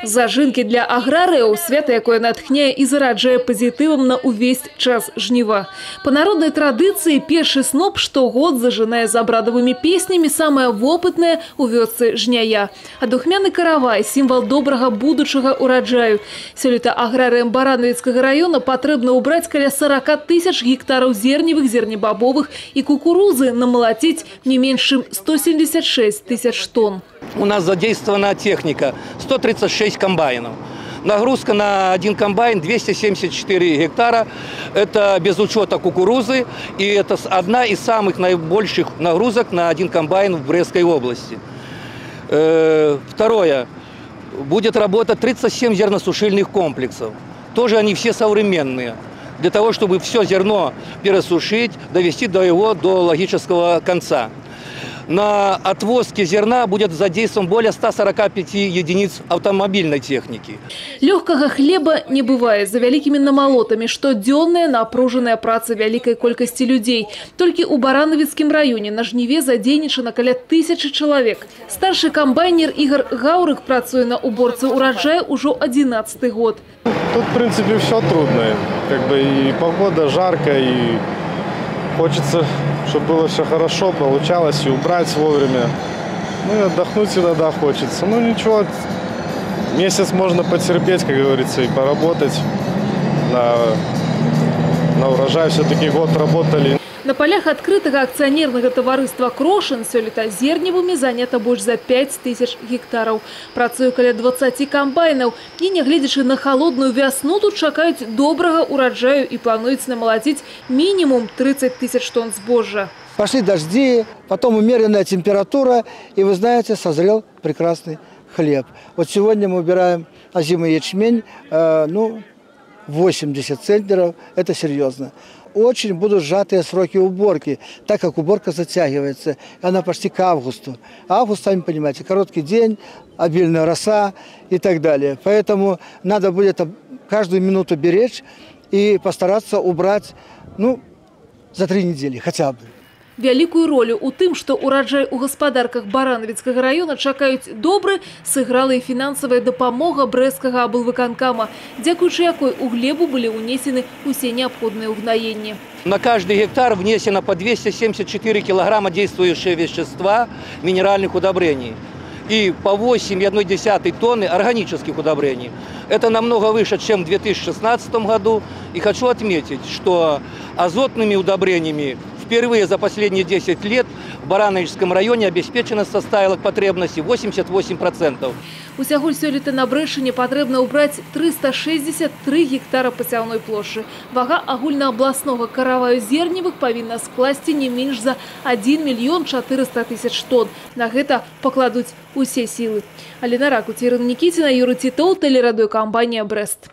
Зажынкі для аграрыяў, свята, якое натхняе і зараджае пазітывам на ўвесь час жніва. Па народнай традыцыі першы сноп штогод зажынае з абрадавымі песнямі самая вопытная ў вёсцы жняя. А духмяны каравай – сімвал добрага будучага ураджаю. Сёлета аграрыям Барановіцкага района патрэбна ўбраць каля 40 тысяч гектараў зерневых, зернебабовых і кукурузы, намалаціць не менш чым 176 тысяч тонн. У нас задействована техника, 136 комбайнов. Нагрузка на один комбайн 274 гектара. Это без учета кукурузы. И это одна из самых наибольших нагрузок на один комбайн в Брестской области. Второе. Будет работать 37 зерносушильных комплексов. Тоже они все современные. Для того, чтобы все зерно пересушить, довести до логического конца. На отвозке зерна будет задействован более 145 единиц автомобильной техники. Легкого хлеба не бывает. За великими намолотами штодзённая напруженная праца великой колькости людей. Только у Барановицким районе на жниве задейничано каля 1000 человек. Старший комбайнер Игорь Гаурык працует на уборце урожая уже 11-й год. Тут, в принципе, все трудно. И погода жаркая, и хочется, чтобы было все хорошо, получалось, и убрать вовремя. Ну и отдохнуть иногда хочется. Ну ничего, месяц можно потерпеть, как говорится, и поработать на урожай. Все-таки год работали. На полях открытого акционерного товариства «Крошин» сёлета зерневыми занято больше за 5000 гектаров. Працуе каля 20 комбайнов. И, не глядячи на холодную весну, тут чакают доброго урожаю и плануется намолотить минимум 30 тысяч тонн збожжа. Пошли дожди, потом умеренная температура, и, вы знаете, созрел прекрасный хлеб. Вот сегодня мы убираем озимый ячмень, 80 центнеров, это серьезно. Очень будут сжатые сроки уборки, так как уборка затягивается. Она почти к августу. Август, сами понимаете, короткий день, обильная роса и так далее. Поэтому надо будет каждую минуту беречь и постараться убрать, за 3 недели хотя бы. Великую роль у тым, что урожай у господарках Барановицкого района чакаюць добры, сыграла и финансовая допомога Брестского облвыканкама, дзякуючы якой у глебу были унесены усе необходные угноения. На каждый гектар внесено по 274 килограмма действующего вещества минеральных удобрений и по 8,1 тонны органических удобрений. Это намного выше, чем в 2016 году. И хочу отметить, что азотными удобрениями впервые за последние 10 лет в Барановичском районе обеспеченность составила к потребности 88%. Усяго сёлета на Брэшыне потребно убрать 363 гектара пасяўной площади. Вага агульнаабласнога караваю зерневых повинна скласти не меньше за 1 миллион 400 тысяч тонн. На это покладут усе силы. Алина Ракут, Ирина Никитина, Юрий Титов, телерадиокомпания «Брест».